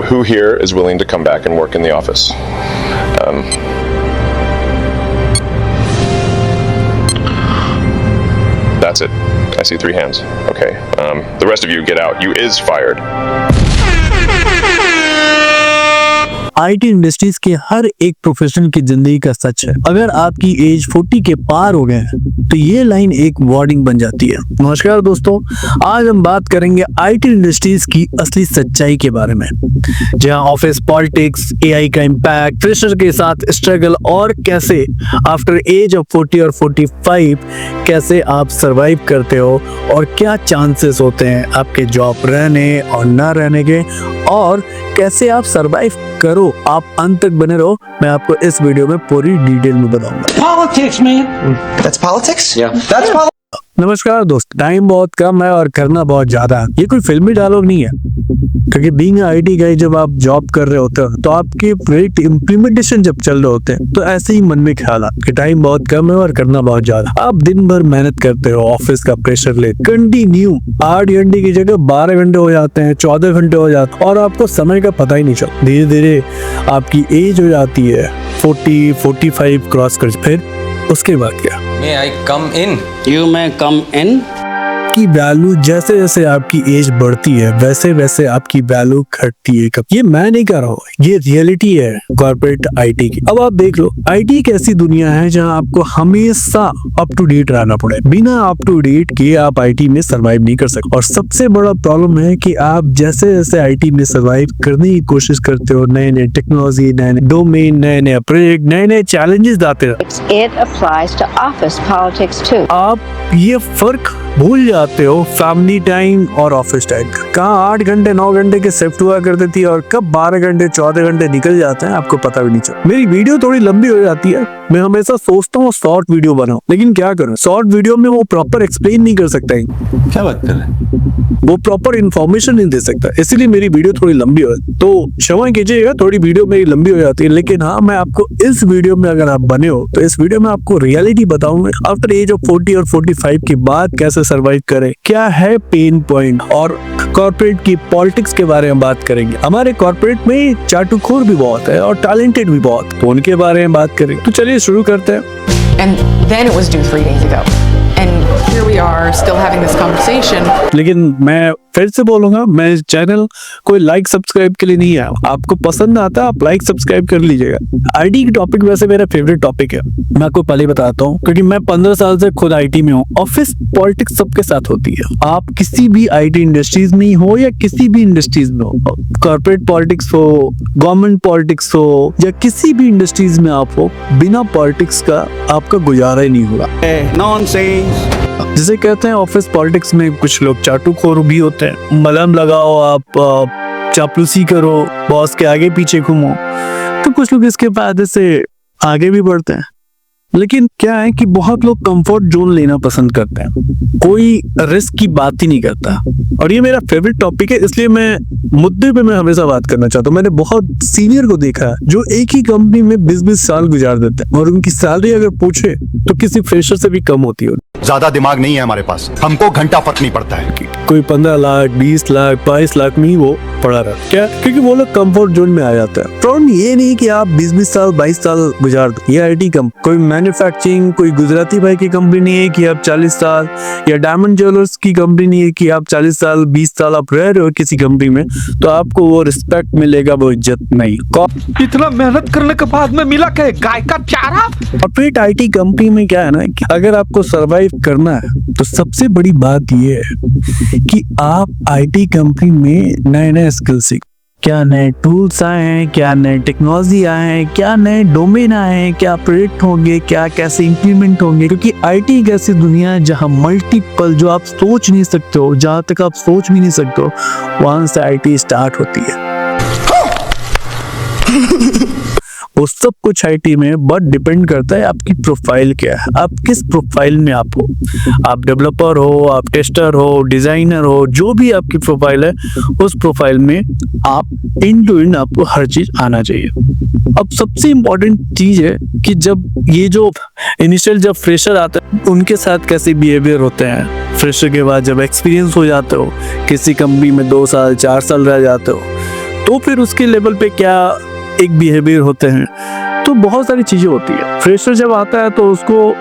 who here is willing to come back and work in the office? That's it. I see 3 hands. Okay. The rest of you get out. You is fired. IT industries के हर एक professional की जिंदगी का सच है। अगर आपकी as 40 के पार हो गए तो ये लाइन एक वार्निंग बन जाती है। नमस्कार दोस्तों, आज हम बात करेंगे आईटी इंडस्ट्रीज की असली सच्चाई के बारे में, जहां ऑफिस पॉलिटिक्स, एआई का इम्पैक्ट, फ्रेशर के साथ स्ट्रगल और कैसे आफ्टर एज ऑफ 40 और 45 कैसे आप सरवाइव करते हो और क्या चांसेस होते हैं आपके जॉब रहने और ना रहने के, और कैसे आप सरवाइव करो। आप अंत तक बने रहो, मैं आपको इस वीडियो में पूरी डिटेल में बताऊंगा। Politics, man. That's politics? Yeah. That's politics. नमस्कार दोस्त, टाइम बहुत कम है और करना बहुत ज्यादा है। ये कोई फिल्मी डायलॉग नहीं है, क्योंकि बीइंग आईटी गाय जब आप जॉब कर रहे होते हो तो आपके प्रोजेक्ट इम्प्लीमेंटेशन जब चल रहे होते हैं तो ऐसे ही मन में ख्याल आता है कि टाइम बहुत कम है और करना बहुत ज्यादा। आप दिन भर मेहनत करते हो, ऑफिस का प्रेशर ले कंटिन्यू 8 घंटे की जगह 12 घंटे हो जाते हैं, 14 घंटे हो जाते हैं और आपको समय का पता ही नहीं चलता। धीरे धीरे आपकी एज हो जाती है 40-45 क्रॉस कर, फिर उसके बाद क्या? May I come in? You may come in. की वैल्यू जैसे जैसे आपकी एज बढ़ती है वैसे वैसे आपकी वैल्यू घटती है। ये मैं नहीं कर रहा हूँ, ये रियलिटी है कॉर्पोरेट आईटी की। अब आप देख लो, आईटी एक ऐसी दुनिया है जहाँ आपको हमेशा अप टू डेट रहना पड़े। बिना अप टू डेट के आप आईटी में सरवाइव नहीं कर सकते। और सबसे बड़ा प्रॉब्लम है कि आप जैसे जैसे आईटी में सरवाइव करने की कोशिश करते हो, नए नए टेक्नोलॉजी, नए नए डोमेन, नए नए प्रोजेक्ट, नए नए चैलेंजेस आते हैं। It applies to office politics too. आप ये फर्क भूल जाते हो फैमिली टाइम और ऑफिस टाइम। कहाँ 8 घंटे 9 घंटे के शिफ्ट हुआ करती थी और कब 12 घंटे 14 घंटे निकल जाते हैं आपको पता भी नहीं चलता। मेरी वीडियो थोड़ी लंबी हो जाती है, मैं हमेशा सोचता हूँ शॉर्ट वीडियो बनाऊं, लेकिन क्या करूं, शॉर्ट वीडियो में वो प्रॉपर एक्सप्लेन नहीं कर सकता है। क्या बात कर रहे हैं? वो प्रॉपर इन्फॉर्मेशन नहीं दे सकता, इसलिए मेरी वीडियो थोड़ी लंबी हो जाती है। तो क्षमा कीजिएगा, थोड़ी वीडियो मेरी लंबी हो जाती है, लेकिन हाँ, मैं आपको इस वीडियो में, अगर आप बने हो तो इस वीडियो में आपको रियलिटी बताऊंगा आफ्टर एज ऑफ 40 और 45 के बाद कैसे सर्वाइव करें, क्या है पेन पॉइंट, और कॉर्पोरेट की पॉलिटिक्स के बारे में बात करेंगे। हमारे कॉर्पोरेट में चाटुखोर भी बहुत है और टैलेंटेड भी बहुत, तो उनके बारे में बात करेंगे। तो चलिए शुरू करते हैं। And then it was due 3 days ago. And here we are still having this conversation. लेकिन मैं फिर से बोलूंगा, मैं इस चैनल कोई लाइक सब्सक्राइब के लिए नहीं आया। आपको पसंद आता है आप लाइक सब्सक्राइब कर लीजिएगा। आईटी की टॉपिक वैसे मेरा फेवरेट टॉपिक है, मैं आपको पहले बताता हूँ, क्योंकि मैं 15 साल से खुद आईटी में हूँ। ऑफिस पॉलिटिक्स सबके साथ होती है, आप किसी भी आईटी इंडस्ट्रीज में हो या किसी भी इंडस्ट्रीज में हो, कॉर्पोरेट पॉलिटिक्स हो, गवर्नमेंट पॉलिटिक्स हो या किसी भी इंडस्ट्रीज में आप हो, बिना पॉलिटिक्स का आपका गुजारा ही नहीं होगा। Nonsense. जिसे कहते हैं ऑफिस पॉलिटिक्स में कुछ लोग चाटुखोर भी होते हैं। मलहम लगाओ, आप चापलूसी करो, बॉस के आगे पीछे घूमो, तो कुछ लोग इसके फायदे से आगे भी बढ़ते हैं। लेकिन क्या है कि बहुत लोग कंफर्ट जोन लेना पसंद करते हैं, कोई रिस्क की बात ही नहीं करता। और ये मेरा फेवरेट टॉपिक है, इसलिए मैं मुद्दे पे मैं हमेशा बात करना चाहता हूँ। मैंने बहुत सीनियर को देखा है जो एक ही कंपनी में 20-20 साल गुजार देते हैं और उनकी सैलरी अगर पूछे तो किसी फ्रेशर से भी कम होती है। ज्यादा दिमाग नहीं है हमारे पास, हमको घंटा फर्क नहीं पड़ता है। कोई 15 लाख 20 लाख 22 लाख में ही वो पड़ा रहा, क्या? क्योंकि वो लोग कंफर्ट जोन में आ जाता है। प्रॉब्लम ये नहीं कि आप 20-20 साल 22 साल गुजार दो, ये आईटी कोई मैन्युफैक्चरिंग, कोई गुजराती भाई की कंपनी नहीं है कि आप 40 साल, या डायमंड ज्वेलर्स की कंपनी नहीं है कि आप 40 साल 20 साल आप रह रहे हो किसी कंपनी में तो आपको वो रिस्पेक्ट मिलेगा, वो इज्जत नहीं। इतना मेहनत करने के बाद में मिला क्या? गाय का चारा। कॉर्पोरेट आईटी कंपनी में क्या है ना कि अगर आपको सरवाइव करना है तो सबसे बड़ी बात ये है कि आप आईटी कंपनी में नए नए स्किल सीख, क्या नए टूल्स आए हैं, क्या नए टेक्नोलॉजी आए हैं, क्या नए डोमेन आए हैं, क्या प्रोजेक्ट होंगे, क्या कैसे इंप्लीमेंट होंगे। क्योंकि आईटी एक ऐसी दुनिया है जहां मल्टीपल, जो आप सोच नहीं सकते हो, जहां तक आप सोच भी नहीं सकते हो, वहां से आईटी स्टार्ट होती है। वो सब कुछ आईटी में बट डिपेंड करता है आपकी प्रोफाइल क्या है, आप किस प्रोफाइल में आप हो। आप डेवलपर हो, आप टेस्टर हो, डिजाइनर हो, जो भी आपकी प्रोफाइल है उस प्रोफाइल में आप एंड टू एंड आपको हर चीज आना चाहिए। अब सबसे इम्पोर्टेंट चीज है कि जब ये जो इनिशियल जब फ्रेशर आते हैं उनके साथ कैसे बिहेवियर होते हैं। फ्रेशर के बाद जब एक्सपीरियंस हो जाते हो, किसी कंपनी में 2 साल 4 साल रह जाते हो, तो फिर उसके लेवल पे क्या एक बिहेवियर होते हैं, तो बहुत सारी चीजें होती है। फ्रेशर जब आता है तो उसको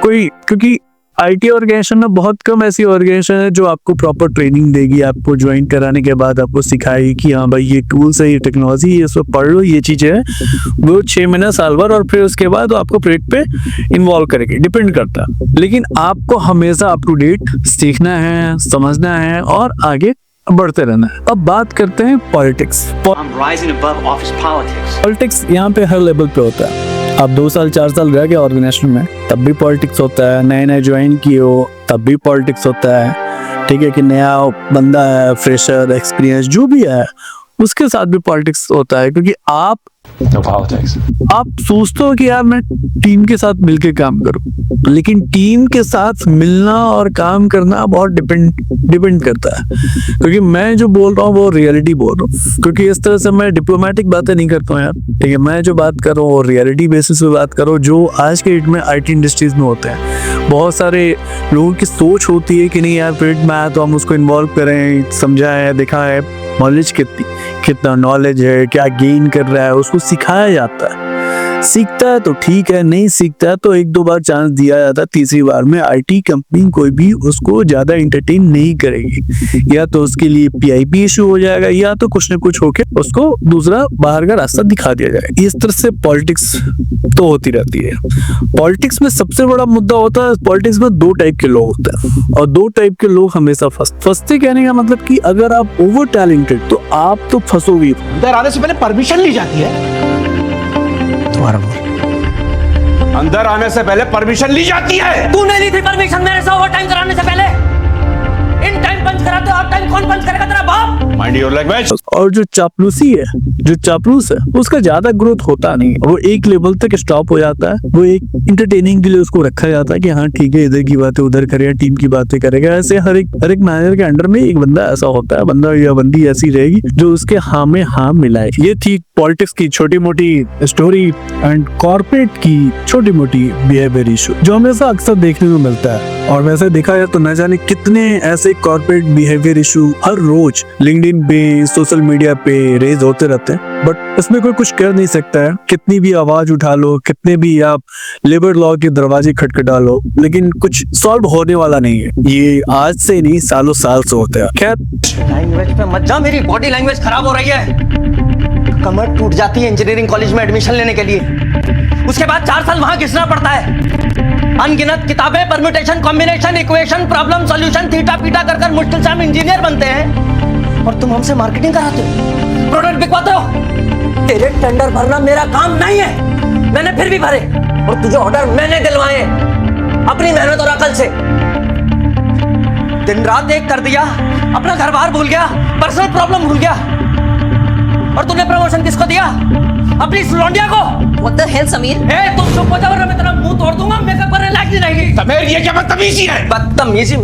कोई, क्योंकि आईटी ऑर्गेनाइजेशन में बहुत कम ऐसी ऑर्गेनाइजेशन है जो आपको प्रॉपर ट्रेनिंग देगी, आपको ज्वाइन कराने के बाद आपको सिखाएगी कि हाँ भाई ये टूल्स है, ये टेक्नोलॉजी, ये सब पढ़ लो, ये चीजें हैं। वो 6 महीना साल भर और फिर उसके बाद आपको प्रोजेक्ट पे इन्वॉल्व करेगी, डिपेंड करता है। लेकिन आपको हमेशा अप टू डेट सीखना है, समझना है और आगे बढ़ते रहना है। अब बात करते हैं पॉलिटिक्स। पॉलिटिक्स यहाँ पे हर लेवल पे होता है। आप 2 साल 4 साल रह गए ऑर्गेनाइजेशन में तब भी पॉलिटिक्स होता है, नए नए ज्वाइन किए हो तब भी पॉलिटिक्स होता है। ठीक है कि नया बंदा है, फ्रेशर, एक्सपीरियंस जो भी है, उसके साथ भी पॉलिटिक्स होता है। क्योंकि आप सोचते हो कि यार मैं टीम के साथ मिलके काम करूं, लेकिन टीम के साथ मिलना और काम करना बहुत डिपेंड करता है। क्योंकि मैं जो बोल रहा हूँ वो रियलिटी बोल रहा हूँ, क्योंकि इस तरह से मैं डिप्लोमेटिक बातें नहीं करता हूँ यार। ठीक है, मैं जो बात कर रहा हूँ वो रियलिटी बेसिस पे बात करो, जो आज के डेट में आईटी इंडस्ट्रीज में होते हैं। बहुत सारे लोगों की सोच होती है कि नहीं यार प्रोजेक्ट में आया तो हम उसको इन्वॉल्व करें, समझाएं, दिखाएं, नॉलेज कितना नॉलेज है, क्या गेन कर रहा है, उसको सिखाया जाता है। सीखता है तो ठीक है, नहीं सीखता है तो 1-2 बार चांस दिया जाता है, तीसरी बार में आईटी कंपनी कोई भी उसको ज्यादा एंटरटेन नहीं करेगी। या तो उसके लिए पीआईपी इशू हो जाएगा, या तो कुछ ना कुछ होके उसको दूसरा बाहर का रास्ता दिखा दिया जाएगा। इस तरह से पॉलिटिक्स तो होती रहती है। पॉलिटिक्स में सबसे बड़ा मुद्दा होता है, पॉलिटिक्स में 2 टाइप के लोग होते हैं और 2 टाइप के लोग हमेशा फंसते। कहने का मतलब कि अगर आप ओवर टैलेंटेड तो आप तो फंसोगे। अंदर आने से पहले परमिशन ली जाती है। अंदर आने से पहले परमिशन ली जाती है। तूने ली थी परमिशन मेरे से ओवर टाइम कराने से पहले? इन टाइम पंच कराते हो, आप टाइम कौन पंच करेगा? तेरा बाप। Mind your language. और जो चापलूसी है, जो चापलूस है, उसका ज्यादा ग्रोथ होता नहीं, वो एक लेवल तक स्टॉप हो जाता है। वो एक इंटरटेनिंग के लिए उसको रखा जाता है कि हाँ ठीक है, इधर की बातें उधर करेगा, टीम की बातें करेगा। ऐसे हर एक मैनेजर के अंडर में एक बंदा ऐसा होता है, बंदा या बंदी ऐसी रहेगी जो उसके हाँ में हाँ मिलाए। ये थी पॉलिटिक्स की छोटी मोटी स्टोरी एंड कॉर्पोरेट की छोटी मोटी बिहेवियर इशू जो हमेशा अक्सर देखने को मिलता है। और वैसे देखा जाए तो न जाने कितने ऐसे कॉर्पोरेट बिहेवियर इशू हर रोज लिंक्डइन पे, सोशल मीडिया पे रेज होते रहते हैं, बट इसमें कोई कुछ कर नहीं सकता है। कितनी भी आवाज उठा लो, कितने भी आप लेबर लॉ के दरवाजे खटखटा लो, लेकिन कुछ सॉल्व होने वाला नहीं है। ये आज से नहीं, सालों साल से होता है। खैर, लैंग्वेज पे मत जा, मेरी बॉडी लैंग्वेज खराब हो रही है। कमर टूट जाती है इंजीनियरिंग कॉलेज में एडमिशन लेने के लिए, उसके बाद 4 साल वहां घिसना पड़ता है। अनगिनत किताबें, permutation, combination, equation, problem solution, theta पीटा कर मुश्किल से हम इंजीनियर बनते हैं और तुम हमसे मार्केटिंग कराते हो, प्रोडक्ट बिकवाते हो। तेरे टेंडर भरना मेरा काम नहीं है, मैंने फिर भी भरे और तुझे ऑर्डर मैंने दिलवाए अपनी मेहनत और अकल से। दिन रात एक कर दिया, अपना घर बार भूल गया, पर्सनल प्रॉब्लम भूल गया, और तूने प्रमोशन किसको दिया? अपनी लौंडिया को। What the hell, Sameer? ए, तुम चुप हो जाओ वरना मैं तेरा मुंह तोड़ दूंगा। मेकअप करने लायक नहीं रहेगी। समीर, ये क्या बदतमीजी है? बदतमीजी।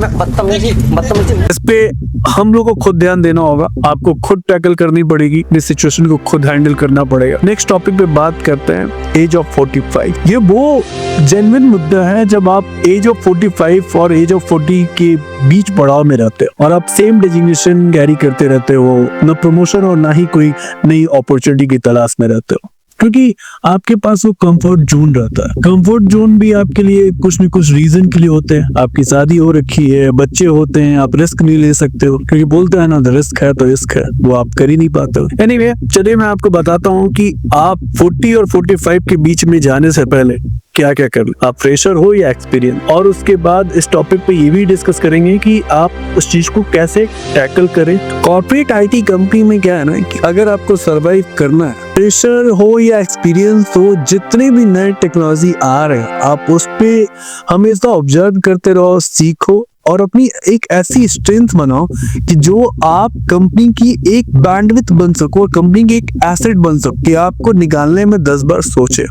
इस पे हम लोग को खुद ध्यान देना होगा, आपको खुद टैकल करनी पड़ेगी, इस सिचुएशन को खुद हैंडल करना पड़ेगा। नेक्स्ट टॉपिक पे बात करते हैं एज ऑफ 45। ये वो जेन्युइन मुद्दा है जब आप एज ऑफ 45 और एज ऑफ 40 के बीच पड़ाव में रहते हो और आप सेम डेजिग्नेशन कैरी करते रहते हो, न प्रमोशन और ना ही कोई नई अपॉर्चुनिटी की तलाश में रहते हो, क्योंकि आपके पास वो कंफर्ट जोन रहता है। कंफर्ट जोन भी आपके लिए कुछ न कुछ रीजन के लिए होते हैं। आपकी शादी हो रखी है, बच्चे होते हैं, आप रिस्क नहीं ले सकते हो, क्योंकि बोलते हैं ना रिस्क है तो रिस्क है, वो आप कर ही नहीं पाते हो। एनीवे, चलिए मैं आपको बताता हूँ कि आप 40 और 45 के बीच में जाने से पहले क्या क्या कर, आप फ्रेशर हो या एक्सपीरियंस, और उसके बाद इस टॉपिक पे ये भी डिस्कस करेंगे कि आप उस चीज को कैसे टैकल करें। कॉर्पोरेट आईटी कंपनी में क्या है ना कि अगर आपको सरवाइव करना है, फ्रेशर हो या एक्सपीरियंस हो, जितने भी नए टेक्नोलॉजी आ रहे हैं आप उस पे हमेशा ऑब्जर्व करते रहो, सीखो और अपनी एक ऐसी स्ट्रेंथ बनाओ कि जो आप कंपनी की एक बैंडविड्थ बन सको, कंपनी की एक एसेट बन सको कि आपको निकालने में 10 बार सोचे।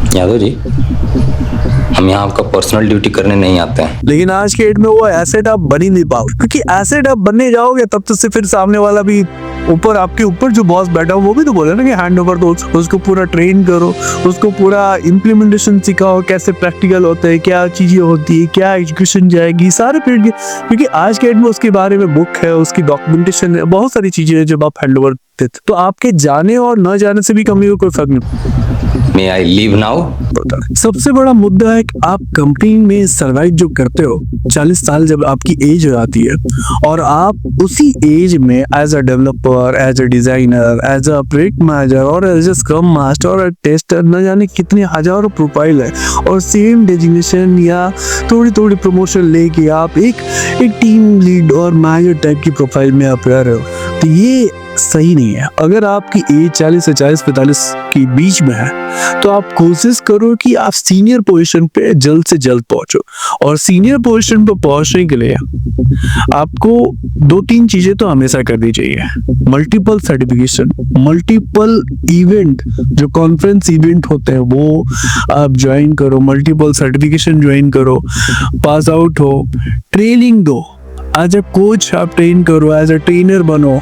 यादव जी, हम यहाँ आपका पर्सनल ड्यूटी करने नहीं आते हैं। लेकिन आज के डेट में वो एसेट आप बन ही नहीं पाओ, क्योंकि एसेट आप बनने जाओगे तब तो फिर सामने वाला भी ऊपर, आपके ऊपर जो बॉस बैठा हो वो भी तो बोले ना कि हैंड ओवर दो, उसको पूरा ट्रेन करो, उसको पूरा इम्प्लीमेंटेशन सिखाओ, कैसे प्रैक्टिकल होता है, क्या चीजें होती है, क्या एजुकेशन जाएगी, सारे फील्ड। क्योंकि आज के डेट में उसके बारे में बुक है, उसकी डॉक्यूमेंटेशन है, बहुत सारी चीजें हैं जब आप हैंड ओवर रखते थे, तो आपके जाने और न जाने से भी कंपनी को कोई फर्क नहीं मे आई लीव नाउ? पड़ता। सबसे बड़ा मुद्दा है कि आप कंपनी में सर्वाइव जो करते हो, 40 साल जब आपकी एज हो जाती है और आप उसी एज में as a developer, as a designer, as a project manager और एज अ स्क्रम मास्टर और अ टेस्टर, न जाने कितने हजारों प्रोफाइल है और सेम डेजिग्नेशन या थोड़ी थोड़ी प्रमोशन लेके आप एक टीम लीड और मैनेजर टाइप की प्रोफाइल में आप रह रहे हो, तो ये सही नहीं है। अगर आपकी एज 40 से 40-45 के बीच में है तो आप कोशिश करो कि आप सीनियर पोजीशन पे जल्द से जल्द पहुंचो, और सीनियर पोजीशन पे पहुंचने के लिए आपको 2-3 चीजें तो हमेशा करनी चाहिए। मल्टीपल सर्टिफिकेशन, मल्टीपल इवेंट, जो कॉन्फ्रेंस इवेंट होते हैं वो आप ज्वाइन करो, मल्टीपल सर्टिफिकेशन ज्वाइन करो, पास आउट हो, ट्रेनिंग दो, एज अ कोच आप ट्रेन करो, एज अ ट्रेनर बनो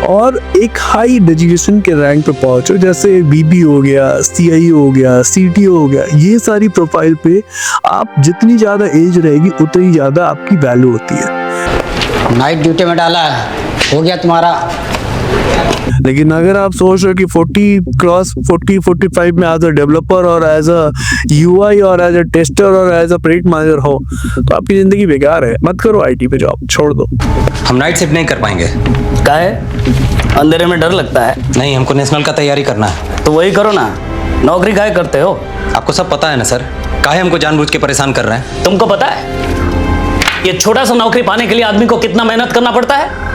और एक हाई डेजिग्नेशन के रैंक पे पहुंचो, जैसे बीबी हो गया, सीआई हो गया, सीटीओ हो गया। ये सारी प्रोफाइल पे आप जितनी ज्यादा एज रहेगी उतनी ज्यादा आपकी वैल्यू होती है। नाइट ड्यूटी में डाला है, हो गया तुम्हारा। लेकिन अगर आप सोच रहे हो कि 40 45 में एज अ डेवलपर और एज अ यूआई और एज अ टेस्टर और एज अ प्रोजेक्ट मैनेजर हो तो आपकी जिंदगी बेकार है। मत करो आईटी पे जॉब, छोड़ दो। हम नाइट शिफ्ट नहीं कर पाएंगे। क्या है, अंधेरे में डर लगता है? नहीं, हमको नेशनल का तैयारी करना है। तो वही करो ना, नौकरी काहे करते हो? आपको सब पता है ना सर, काहे हमको जानबूझ के परेशान कर रहे हैं? तुमको पता है ये छोटा सा नौकरी पाने के लिए आदमी को कितना मेहनत करना पड़ता है?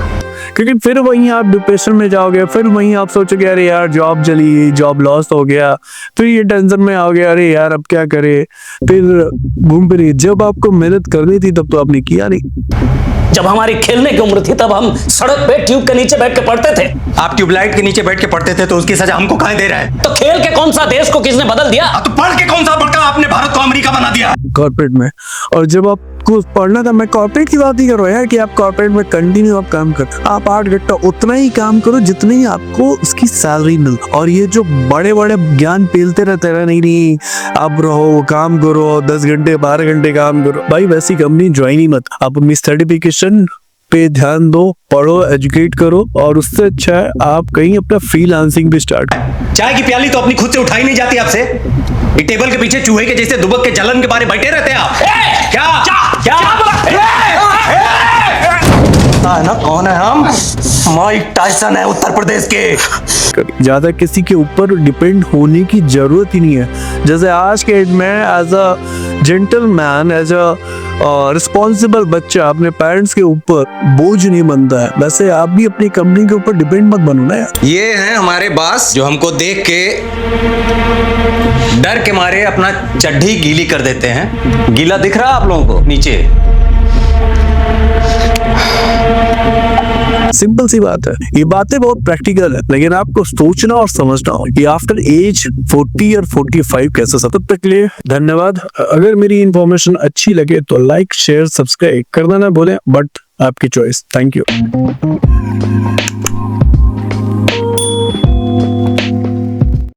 क्योंकि फिर वहीं आप डिप्रेशन में जाओगे, फिर वहीं आप सोचोगे अरे यार जॉब चली, जॉब लॉस हो गया, फिर ये टेंशन में आओगे अरे यार अब क्या करे, फिर घूम फिर। जब आपको मेहनत करनी थी तब तो आपने किया नहीं। जब हमारी खेलने की उम्र थी तब हम सड़क पे ट्यूब के नीचे बैठ के पढ़ते थे। आप ट्यूबलाइट के नीचे बैठ के पढ़ते थे तो उसकी सजा हमको काहे दे रहा है? तो खेल के कौन सा देश को किसने बदल दिया? तो पढ़ के कौन सा बड़का आपने भारत को अमेरिका बना दिया कॉर्पोरेट में। और जब आपको पढ़ना था, मैं कॉर्पोरेट की बात ही कर रहा हूँ यार, कि आप कॉर्पोरेट में कंटिन्यू आप काम करते, आप 8 घंटा उतना ही काम करो जितनी ही आपको उसकी सैलरी मिल। और ये जो बड़े बड़े ज्ञान पेलते रहते हैं, नहीं आप रहो काम करो 10 घंटे 12 घंटे काम करो, भाई वैसी कंपनी ज्वाइन ही मत। आप अपनी सर्टिफिकेशन पे ध्यान दो, पढ़ो, एजुकेट करो, और उससे अच्छा है आप कहीं अपना फ्रीलांसिंग भी स्टार्ट। चाय की प्याली तो अपनी खुद से उठाई नहीं जाती आपसे। ये टेबल के पीछे चूहे के जैसे दुबक के जलन के बारे बैठे रहते हैं आप। है ना, कौन है हम? माइक टायसन है उत्तर प्रदेश के। ज्यादा किसी के ऊपर डिपेंड होने की जरूरत ही नहीं है। जैसे आज के एज में as a gentleman, as a responsible बच्चा अपने पेरेंट्स के ऊपर बोझ नहीं बनता है, वैसे आप भी अपनी कंपनी के ऊपर डिपेंड मत बनो ना यार। ये हैं हमारे बॉस जो हमको देख के डर के मारे अपना चड्ढी गीली कर देते हैं। गीला दिख रहा आप लोगों को नीचे? सिंपल सी बात है, ये बातें बहुत प्रैक्टिकल है, लेकिन आपको सोचना और समझना हो कि आफ्टर एज 40 और 45 कैसे। सब तक के लिए धन्यवाद। अगर मेरी इंफॉर्मेशन अच्छी लगे तो लाइक, शेयर, सब्सक्राइब करना ना भूलें, बट आपकी चॉइस। Thank you.